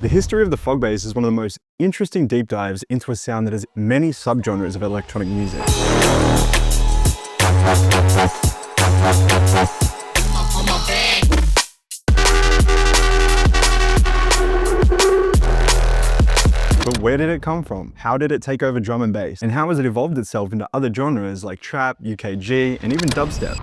The history of the Fogbass is one of the most interesting deep dives into a sound that has many subgenres of electronic music. But where did it come from? How did it take over drum and bass? And how has it evolved itself into other genres like trap, UKG, and even dubstep?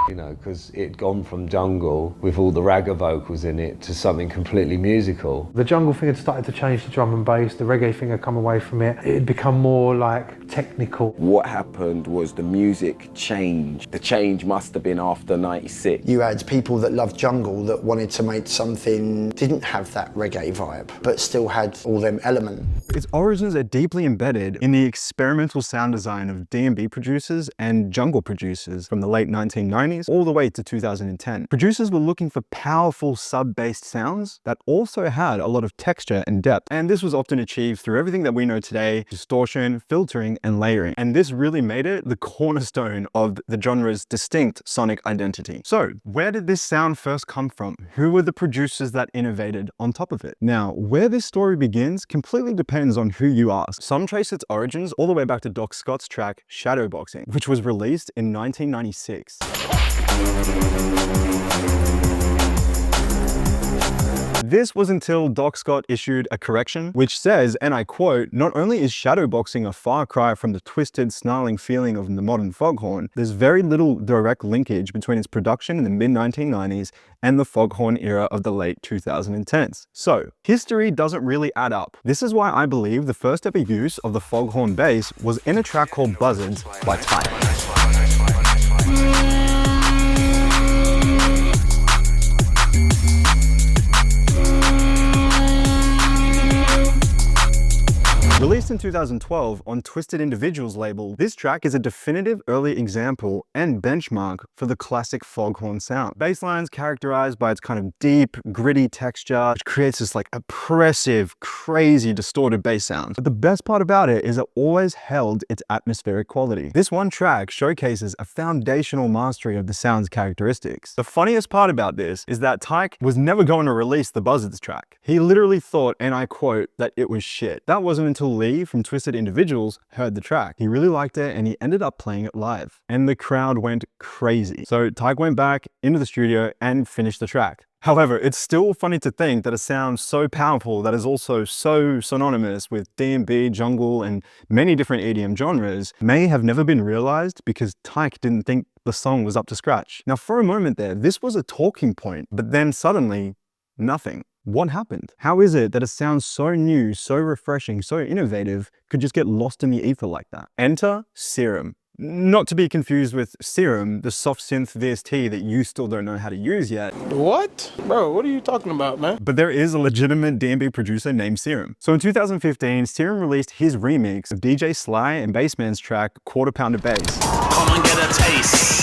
You know, because it'd gone from jungle with all the ragga vocals in it to something completely musical. The jungle thing had started to change to drum and bass, the reggae thing had come away from it. It had become more like technical. What happened was the music changed. The change must have been after '96. You had people that loved jungle that wanted to make something, didn't have that reggae vibe, but still had all them elements. Its origins are deeply embedded in the experimental sound design of DnB producers and jungle producers from the late 1990s all the way to 2010. Producers were looking for powerful sub-based sounds that also had a lot of texture and depth. And this was often achieved through everything that we know today: distortion, filtering, and layering. And this really made it the cornerstone of the genre's distinct sonic identity. So where did this sound first come from? Who were the producers that innovated on top of it? Now, where this story begins completely depends on who you ask. Some trace its origins all the way back to Doc Scott's track Shadowboxing, which was released in 1996. This was until Doc Scott issued a correction, which says, and I quote, "Not only is shadowboxing a far cry from the twisted, snarling feeling of the modern Foghorn, there's very little direct linkage between its production in the mid-1990s and the Foghorn era of the late 2010s. So, history doesn't really add up. This is why I believe the first ever use of the Foghorn bass was in a track called Buzzards by Tyke. Released in 2012 on Twisted Individuals label, this track is a definitive early example and benchmark for the classic Foghorn sound. Basslines characterized by its kind of deep, gritty texture, which creates this like oppressive, crazy, distorted bass sound. But the best part about it is it always held its atmospheric quality. This one track showcases a foundational mastery of the sound's characteristics. The funniest part about this is that Tyke was never going to release the Buzzards track. He literally thought, and I quote, that it was shit. That wasn't until Lee from Twisted Individuals heard the track. He really liked it and he ended up playing it live. And the crowd went crazy. So Tyke went back into the studio and finished the track. However, it's still funny to think that a sound so powerful that is also so synonymous with DnB, jungle, and many different EDM genres may have never been realized because Tyke didn't think the song was up to scratch. Now, for a moment there, this was a talking point, but then suddenly, nothing. What happened? How is it that a sound so new, so refreshing, so innovative could just get lost in the ether like that? Enter Serum. Not to be confused with Serum, the soft synth VST that you still don't know how to use yet. What? Bro, what are you talking about, man? But there is a legitimate DnB producer named Serum. So in 2015, Serum released his remix of DJ Sly and Bassman's track Quarter Pounder Bass. Come and get a taste.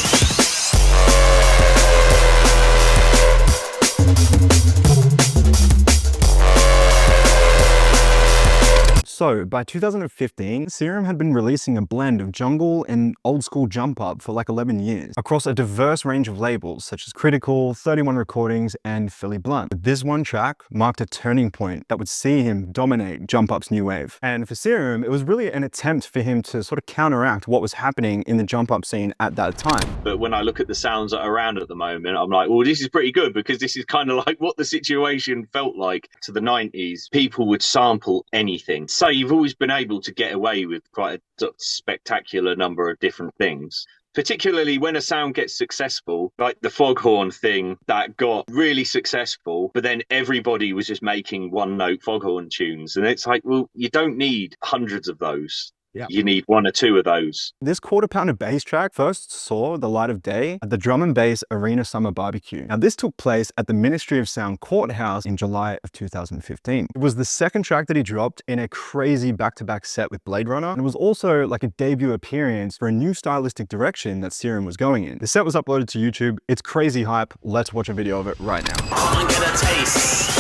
So by 2015, Serum had been releasing a blend of jungle and old school jump up for like 11 years across a diverse range of labels such as Critical, 31 Recordings, and Philly Blunt. But this one track marked a turning point that would see him dominate jump up's new wave. And for Serum, it was really an attempt for him to sort of counteract what was happening in the jump up scene at that time. But when I look at the sounds that are around at the moment, I'm like, well, this is pretty good because this is kind of like what the situation felt like to the 90s. People would sample anything. So you've always been able to get away with quite a spectacular number of different things, particularly when a sound gets successful, like the Foghorn thing that got really successful, but then everybody was just making one note Foghorn tunes. And it's like, well, you don't need hundreds of those. Yeah. You need one or two of those. This Quarter Pounder bass track first saw the light of day at the Drum and Bass Arena Summer Barbecue. Now, this took place at the Ministry of Sound Courthouse in July of 2015. It was the second track that he dropped in a crazy back-to-back set with Blade Runner. And it was also like a debut appearance for a new stylistic direction that Serum was going in. The set was uploaded to YouTube. It's crazy hype. Let's watch a video of it right now. Come and get a taste.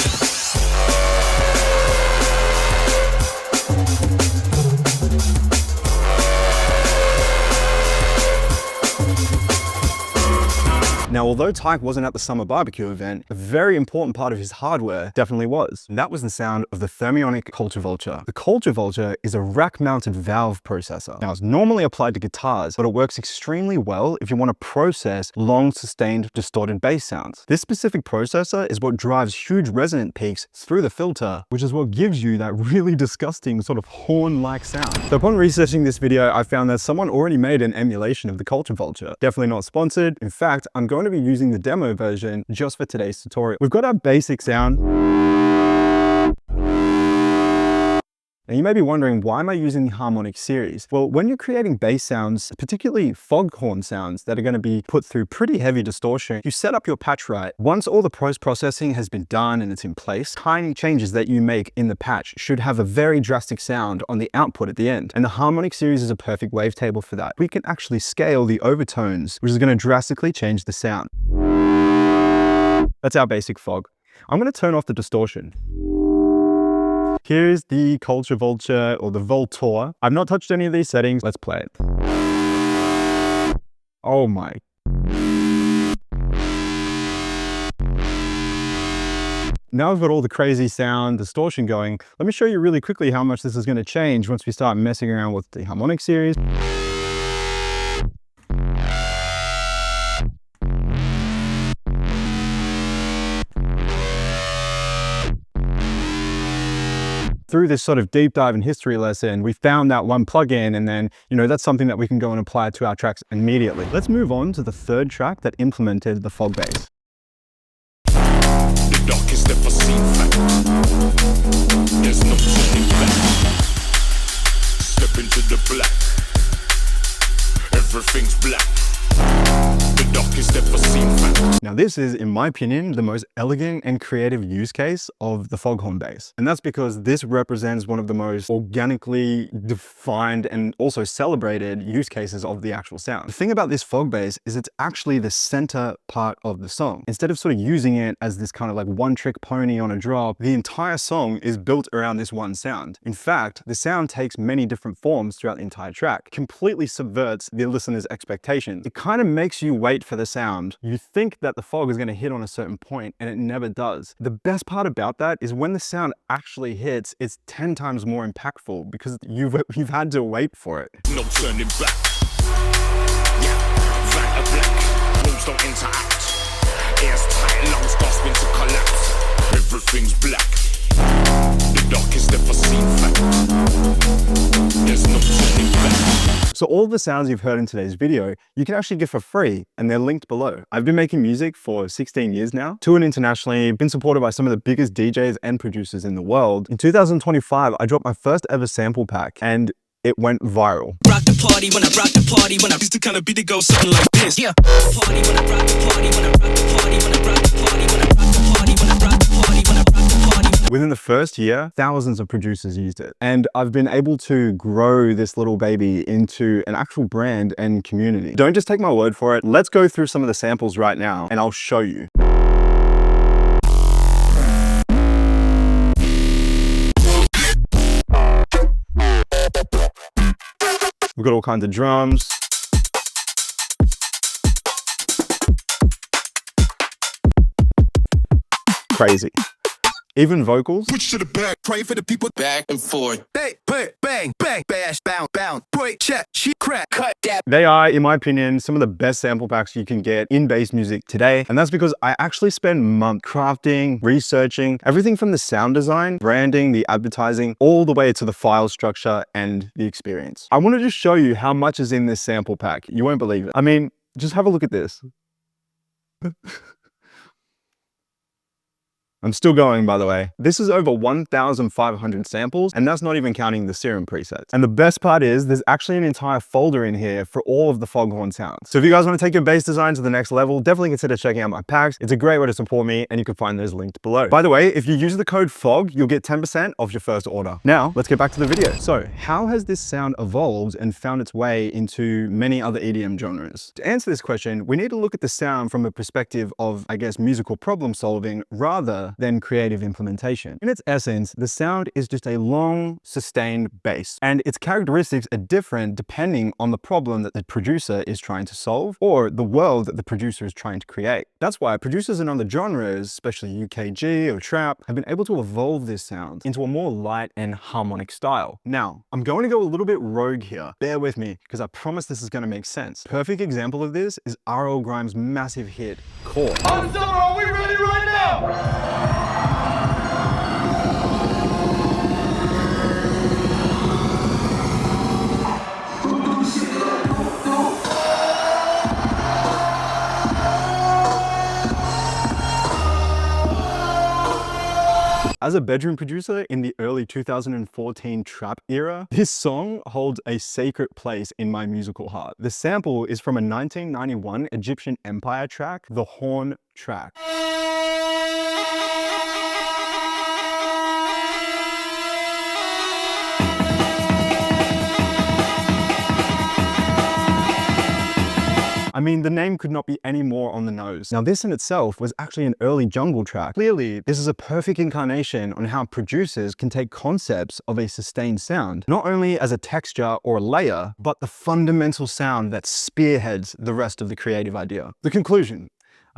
Now, although Tyke wasn't at the summer barbecue event, a very important part of his hardware definitely was. And that was the sound of the thermionic Culture Vulture. The Culture Vulture is a rack-mounted valve processor. Now, it's normally applied to guitars, but it works extremely well if you want to process long, sustained, distorted bass sounds. This specific processor is what drives huge resonant peaks through the filter, which is what gives you that really disgusting sort of horn-like sound. So upon researching this video, I found that someone already made an emulation of the Culture Vulture. Definitely not sponsored. In fact, I'm going to be using the demo version just for today's tutorial. We've got our basic sound. Now you may be wondering, why am I using the harmonic series? Well, when you're creating bass sounds, particularly foghorn sounds that are going to be put through pretty heavy distortion, you set up your patch right. Once all the post-processing has been done and it's in place, tiny changes that you make in the patch should have a very drastic sound on the output at the end. And the harmonic series is a perfect wavetable for that. We can actually scale the overtones, which is going to drastically change the sound. That's our basic fog. I'm going to turn off the distortion. Here's the Culture Vulture, or the Vultor. I've not touched any of these settings. Let's play it. Oh my. Now I've got all the crazy sound, distortion going. Let me show you really quickly how much this is going to change once we start messing around with the harmonic series. Through this sort of deep dive and history lesson, we found that one plugin, and then, that's something that we can go and apply to our tracks immediately. Let's move on to the third track that implemented the fog bass. The darkest ever seen fact. There's no turning back. Step into the black. Everything's black. The darkest ever seen fact. Now this is, in my opinion, the most elegant and creative use case of the foghorn bass. And that's because this represents one of the most organically defined and also celebrated use cases of the actual sound. The thing about this fog bass is it's actually the center part of the song. Instead of sort of using it as this kind of like one-trick pony on a drop, the entire song is built around this one sound. In fact, the sound takes many different forms throughout the entire track, completely subverts the listener's expectations. It kind of makes you wait for the sound. You think that the fog is going to hit on a certain point, and it never does. The best part about that is when the sound actually hits, it's 10 times more impactful because you've had to wait for it. No turning back. Yeah, Vanta Blackin. Walls don't interact. Ears tight, lungs gasping to collapse. Everything's black. The darkest ever seen fact. There's no turning back. So all of the sounds you've heard in today's video, you can actually get for free, and they're linked below. I've been making music for 16 years now, toured internationally, been supported by some of the biggest DJs and producers in the world. In 2025, I dropped my first ever sample pack, and it went viral. Rock the party when I rock the party when I used to kind of beat it go something like this. Yeah. Party when I rock the party when I rock the party when I rock the party when I rock the party when I rock the party when I rock the party. Within the first year, thousands of producers used it. And I've been able to grow this little baby into an actual brand and community. Don't just take my word for it. Let's go through some of the samples right now, and I'll show you. We've got all kinds of drums. Crazy. Even vocals. Switch to the back, pray for the people back and forth. Bang, bang, bang, bang, bash, bound, bound, break, check, shit, crack, cut, dab. They are, in my opinion, some of the best sample packs you can get in bass music today. And that's because I actually spend months crafting, researching, everything from the sound design, branding, the advertising, all the way to the file structure and the experience. I want to just show you how much is in this sample pack. You won't believe it. I mean, just have a look at this. I'm still going, by the way. This is over 1,500 samples, and that's not even counting the Serum presets. And the best part is there's actually an entire folder in here for all of the foghorn sounds. So if you guys want to take your bass design to the next level, definitely consider checking out my packs. It's a great way to support me, and you can find those linked below. By the way, if you use the code FOG, you'll get 10% off your first order. Now, let's get back to the video. So how has this sound evolved and found its way into many other EDM genres? To answer this question, we need to look at the sound from a perspective of, I guess, musical problem solving rather rather than creative implementation. In its essence, the sound is just a long, sustained bass, and its characteristics are different depending on the problem that the producer is trying to solve or the world that the producer is trying to create. That's why producers in other genres, especially UKG or trap, have been able to evolve this sound into a more light and harmonic style. Now, I'm going to go a little bit rogue here. Bear with me, because I promise this is going to make sense. Perfect example of this is RL Grime's massive hit, Core. Are we ready right now? As a bedroom producer in the early 2014 trap era, this song holds a sacred place in my musical heart. The sample is from a 1991 Egyptian Empire track, the Horn track. I mean, the name could not be any more on the nose. Now, this in itself was actually an early jungle track. Clearly, this is a perfect incarnation on how producers can take concepts of a sustained sound, not only as a texture or a layer, but the fundamental sound that spearheads the rest of the creative idea. The conclusion.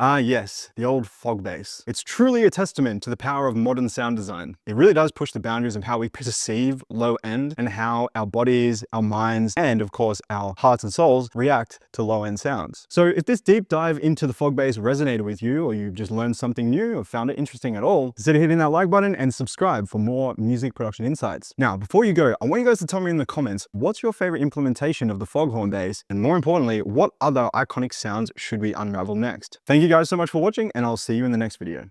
Ah yes, the old fog bass. It's truly a testament to the power of modern sound design. It really does push the boundaries of how we perceive low end and how our bodies, our minds, and of course our hearts and souls react to low end sounds. So if this deep dive into the fog bass resonated with you, or you've just learned something new or found it interesting at all, consider hitting that like button and subscribe for more music production insights. Now, before you go, I want you guys to tell me in the comments, what's your favorite implementation of the Foghorn bass? And more importantly, what other iconic sounds should we unravel next? Thank you guys so much for watching, and I'll see you in the next video.